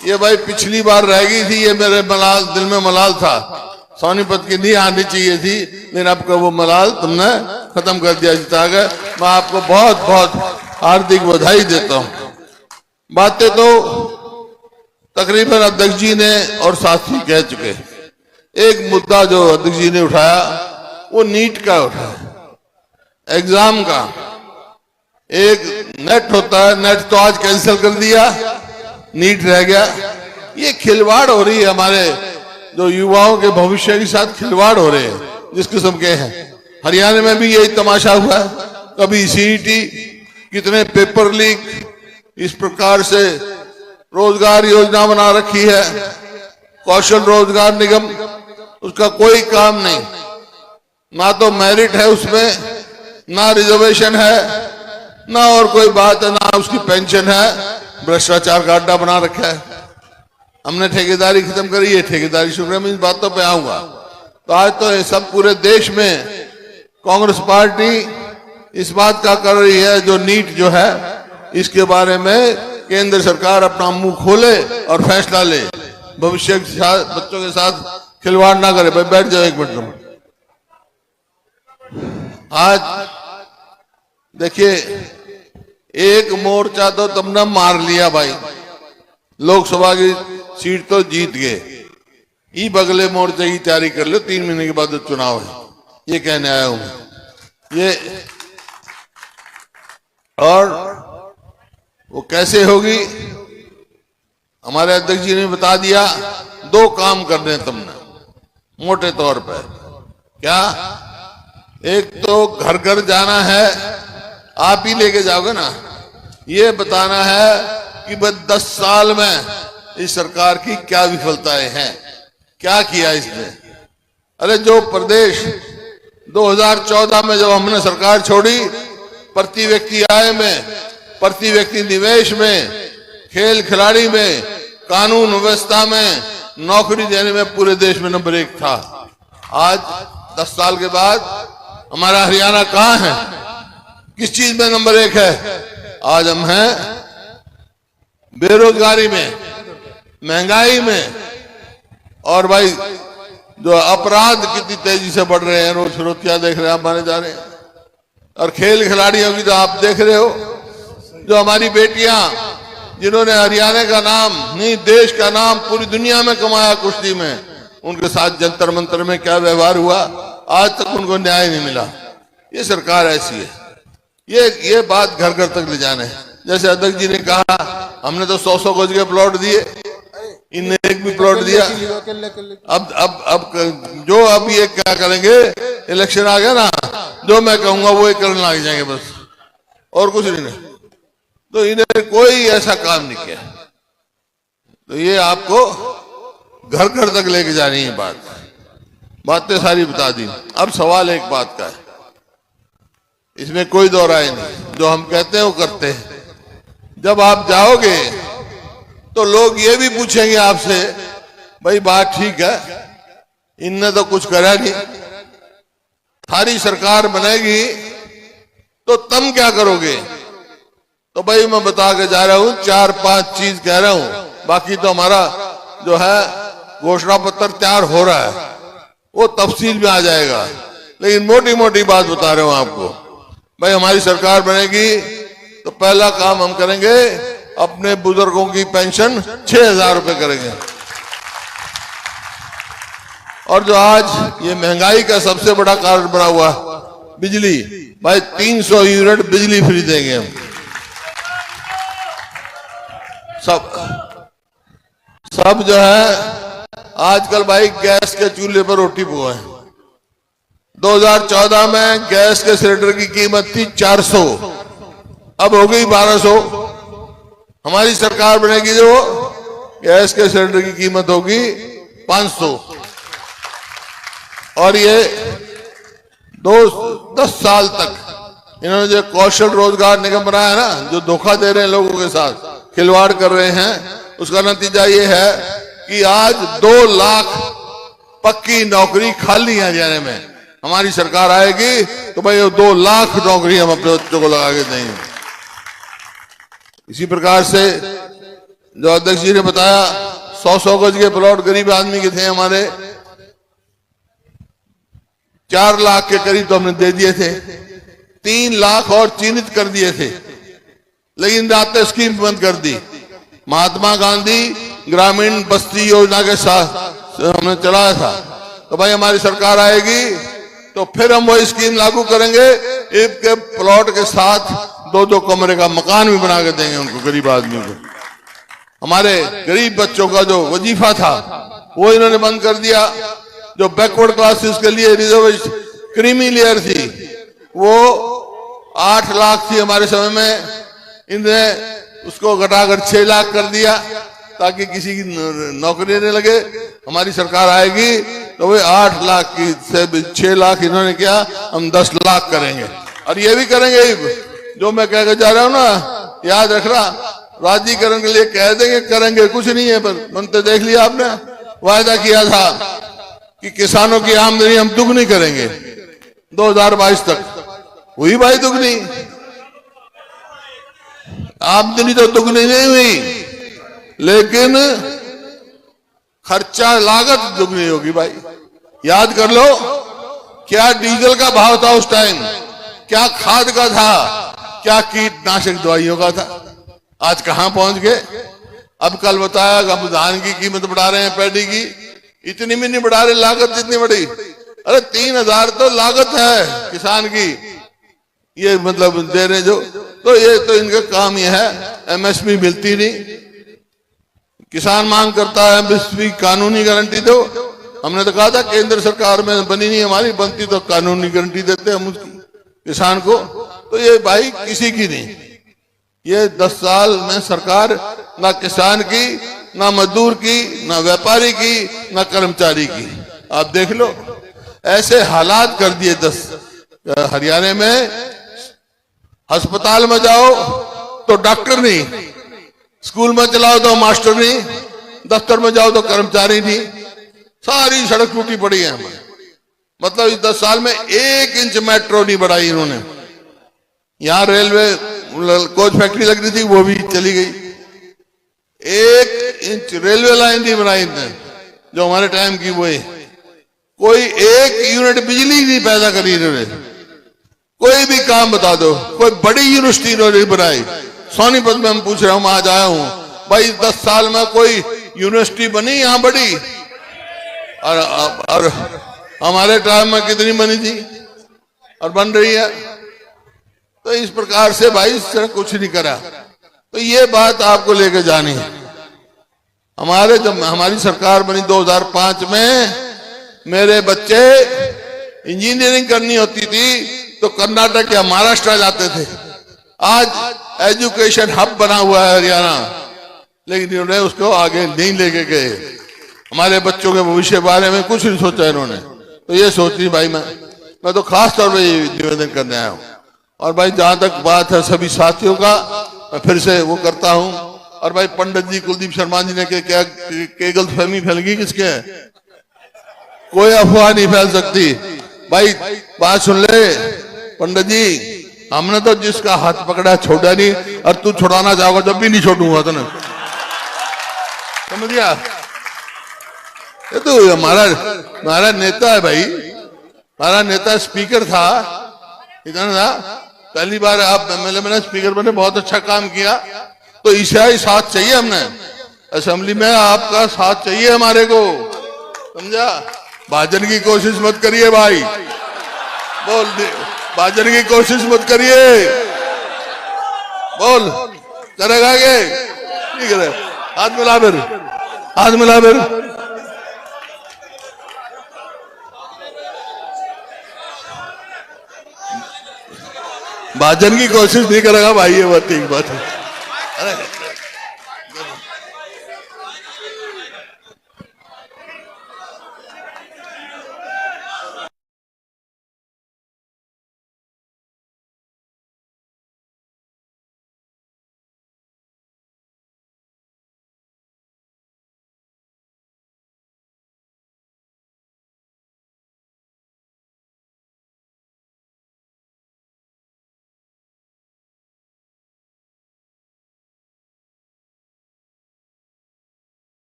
ये भाई पिछली बार रह गई थी, ये मेरे दिल में मलाल था, सोनीपत की नहीं आनी चाहिए थी, लेकिन आपका वो मलाल तुमने खत्म कर दिया, जिता गए। मैं आपको बहुत बहुत हार्दिक बधाई देता हूं। बातें तो तकरीबन अध्यक्ष जी ने और साथी कह चुके। एक मुद्दा जो अध्यक्ष जी ने उठाया वो नीट का उठाया, एग्जाम का। एक नेट होता है, नेट तो आज कैंसिल कर दिया, नीट रह गया। ये खिलवाड़ हो रही है, हमारे जो युवाओं के भविष्य के साथ खिलवाड़ हो रहे हैं जिस किस्म के हैं। हरियाणा में भी यही तमाशा हुआ है, कभी सीईटी, कितने पेपर लीक, इस प्रकार से रोजगार योजना बना रखी है, कौशल रोजगार निगम, उसका कोई काम नहीं, ना तो मेरिट है उसमें, ना रिजर्वेशन है, ना और कोई बात है, ना उसकी पेंशन है, भ्रष्टाचार का अड्डा बना रखा है। हमने ठेकेदारी खत्म करी है, ठेकेदारी शुरू है, मैं इन बातों पे आऊंगा। तो आज तो ये सब पूरे देश में कांग्रेस पार्टी इस बात का कर रही है, जो नीट जो है इसके बारे में केंद्र सरकार अपना मुंह खोले और फैसला ले, भविष्य के साथ बच्चों के साथ खिलवाड़ ना करे। भाई बैठ जाओ एक मिनट। आज देखिए, एक मोर्चा तो तुमने मार लिया भाई, लोकसभा की सीट तो जीत गए, ई बगले मोर्चे की तैयारी कर लो, 3 महीने के बाद तो चुनाव है, ये कहने आया हूं। ये और वो कैसे होगी, हमारे अध्यक्ष जी ने बता दिया। 2 काम करने हैं तुमने मोटे तौर पर। क्या? एक तो घर घर जाना है, आप ही लेके जाओगे ना, ये बताना है कि बस 10 साल में इस सरकार की क्या विफलताएं हैं, क्या किया इसने। अरे जो प्रदेश 2014 में जब हमने सरकार छोड़ी, प्रति व्यक्ति आय में, प्रति व्यक्ति निवेश में, खेल खिलाड़ी में, कानून व्यवस्था में, नौकरी देने में पूरे देश में नंबर 1 था। आज 10 साल के बाद हमारा हरियाणा कहां है, किस चीज में नंबर 1 है? आज हम हैं बेरोजगारी में, महंगाई में, और भाई जो अपराध कितनी तेजी से बढ़ रहे हैं, रोज फिरौतियां देख रहे हैं आप, माने जा रहे हैं। और खेल खिलाड़ियों की तो आप देख रहे हो, जो हमारी बेटियां जिन्होंने हरियाणा का नाम नहीं देश का नाम पूरी दुनिया में कमाया कुश्ती में, उनके साथ जंतर मंतर में क्या व्यवहार हुआ, आज तक उनको न्याय नहीं मिला। ये सरकार ऐसी है। ये बात घर घर तक ले जाने है। जैसे अध्यक्ष जी ने कहा, हमने तो 100 गज के प्लॉट दिए, इनने एक भी प्लॉट दिया। अब जो अब ये क्या करेंगे, इलेक्शन आ गया ना, जो मैं कहूंगा वो करने लग जाएंगे बस, और कुछ नहीं। तो इन्हें कोई ऐसा काम नहीं किया। तो ये आपको घर घर तक लेके जानी है बातें सारी बता दी। अब सवाल एक बात का है, इसमें कोई दो राय नहीं, जो हम कहते हैं वो करते हैं। जब आप जाओगे तो लोग ये भी पूछेंगे आपसे, भाई बात ठीक है, इनने तो कुछ करा नहीं, थारी सरकार बनेगी तो तुम क्या करोगे? तो भाई मैं बता के जा रहा हूं, 4-5 चीज कह रहा हूं, बाकी तो हमारा जो है घोषणा पत्र तैयार हो रहा है, वो तफसील में आ जाएगा। लेकिन मोटी मोटी बात बता रहा हूं आपको। भाई हमारी सरकार बनेगी तो पहला काम हम करेंगे, अपने बुजुर्गों की पेंशन 6,000 रुपए करेंगे। और जो आज ये महंगाई का सबसे बड़ा कारण बना हुआ बिजली, भाई 300 यूनिट बिजली फ्री देंगे हम सब जो है। आजकल भाई गैस के चूल्हे पर रोटी पकाएं। 2014 में गैस के सिलेंडर की कीमत थी 400, अब हो गई 1200। हमारी सरकार बनेगी जो गैस के सिलेंडर की कीमत होगी 500। और ये 10 साल तक इन्होंने जो कौशल रोजगार निगम बनाया ना, जो धोखा दे रहे हैं लोगों के साथ, खिलवाड़ कर रहे हैं, उसका नतीजा ये है कि आज 2 लाख पक्की नौकरी खाली है हरियाणा में। हमारी सरकार आएगी तो भाई 2 लाख नौकरी हम अपने बच्चों को लगा के देंगे। इसी प्रकार से जो अध्यक्ष जी ने बताया 100-100 गज के प्लॉट गरीब आदमी के थे हमारे, 4 लाख के करीब तो हमने दे दिए थे, 3 लाख और चिन्हित कर दिए थे, लेकिन रात स्कीम बंद कर दी। महात्मा गांधी ग्रामीण बस्ती योजना के साथ हमने चलाया था। तो भाई हमारी सरकार आएगी तो फिर हम वो स्कीम लागू करेंगे, एक के प्लॉट के साथ 2-2 कमरे का मकान भी बना के देंगे उनको, गरीब आदमियों को। हमारे गरीब बच्चों का जो वजीफा था वो इन्होंने बंद कर दिया। जो बैकवर्ड क्लासेस के लिए रिजर्वेशन क्रीमी लेयर थी वो 8 लाख थी हमारे समय में, इन्हें उसको घटाकर 6 लाख कर दिया ताकि किसी की नौकरी नहीं लगे। हमारी सरकार आएगी तो वे 8 लाख की से 6 लाख इन्होंने किया, हम 10 लाख करेंगे। और ये भी करेंगे जो मैं कहकर जा रहा हूं ना, याद रखना, राज्यीकरण के लिए कह देंगे करेंगे, कुछ नहीं है, पर बनते देख लिया आपने। वायदा किया था कि किसानों की आमदनी हम दुगनी करेंगे 2022 तक, हुई भाई दुगनी? आमदनी तो दुगनी नहीं हुई, लेकिन खर्चा लागत दुगनी होगी भाई। याद कर लो क्या डीजल का भाव था उस टाइम, क्या खाद का था, क्या कीटनाशक दवाइयों का था, आज कहां पहुंच गए। अब कल बताया अब धान की कीमत बढ़ा रहे हैं, पैडी की इतनी भी नहीं बढ़ा रहे, लागत जितनी बढ़ी। अरे 3000 तो लागत है किसान की, ये मतलब दे रहे जो, तो ये तो इनका काम ये है, एमएसपी मिलती नहीं, किसान मांग करता है एमएसपी कानूनी गारंटी दो। हमने तो कहा था केंद्र सरकार में बनी नहीं हमारी, बनती तो कानूनी गारंटी देते हम उसकी किसान को। तो ये भाई किसी की नहीं, ये 10 साल में सरकार ना किसान की, ना मजदूर की, ना व्यापारी की, ना कर्मचारी की। आप देख लो ऐसे हालात कर दिए। 10 हरियाणा में अस्पताल में जाओ तो डॉक्टर नहीं, स्कूल में चलाओ तो मास्टर नहीं, दफ्तर में जाओ तो कर्मचारी नहीं, सारी सड़क टूटी पड़ी है हमारे। मतलब इस 10 साल में 1 इंच मेट्रो नहीं बढ़ाई इन्होंने। यहां रेलवे कोच फैक्ट्री लग रही थी वो भी चली गई, 1 इंच रेलवे लाइन नहीं बनाई इन्होंने जो हमारे टाइम की। वो कोई 1 यूनिट बिजली नहीं पैदा करी इन्होंने। कोई भी काम बता दो, कोई बड़ी यूनिवर्सिटी इन्होंने बनाई। सोनीपत में हम पूछ रहे हूं, आज आया हूं भाई, 10 साल में कोई यूनिवर्सिटी बनी यहां बड़ी? और हमारे टाइम में कितनी बनी थी और बन रही है। तो इस प्रकार से भाई इस तरह कुछ नहीं करा। तो ये बात आपको लेके जानी है। जब हमारी सरकार बनी 2005 में, मेरे बच्चे इंजीनियरिंग करनी होती थी तो कर्नाटक या महाराष्ट्र जाते थे। आज एजुकेशन हब बना हुआ है हरियाणा, लेकिन इन्होंने उसको आगे नहीं लेके गए। हमारे बच्चों के भविष्य बारे में कुछ नहीं सोचा इन्होंने। तो ये सोचती भाई मैं तो खास तौर पर निवेदन करने आया हूं। और भाई जहां तक बात है सभी साथियों का, मैं फिर से वो करता हूं। और भाई पंडित जी कुलदीप शर्मा जी ने क्या गलतफहमी फैल गई किसके? कोई अफवाह नहीं फैल सकती भाई। बात सुन ले पंडित जी, हमने तो जिसका हाथ पकड़ा छोड़ा नहीं, और तू छुड़ाना चाहोगा जब भी नहीं छोड़ूंगा तो नहीं, समझ गया? ये तो हमारा नेता है भाई, हमारा नेता स्पीकर था, इतना था। पहली बार आप एमएलए में स्पीकर बने, बहुत अच्छा काम किया। तो ईसाई साथ चाहिए, हमने असेंबली में आपका साथ चाहिए हमारे को, समझा? भाजन की कोशिश मत करिए भाई, बोल दे भाजन की कोशिश मत करिए, बोल करेगा आगे नहीं करे? हाथ मिला फिर, हाथ मिला फिर। भाजन की कोशिश नहीं करेगा भाई, ये बात ठीक बात है। अरे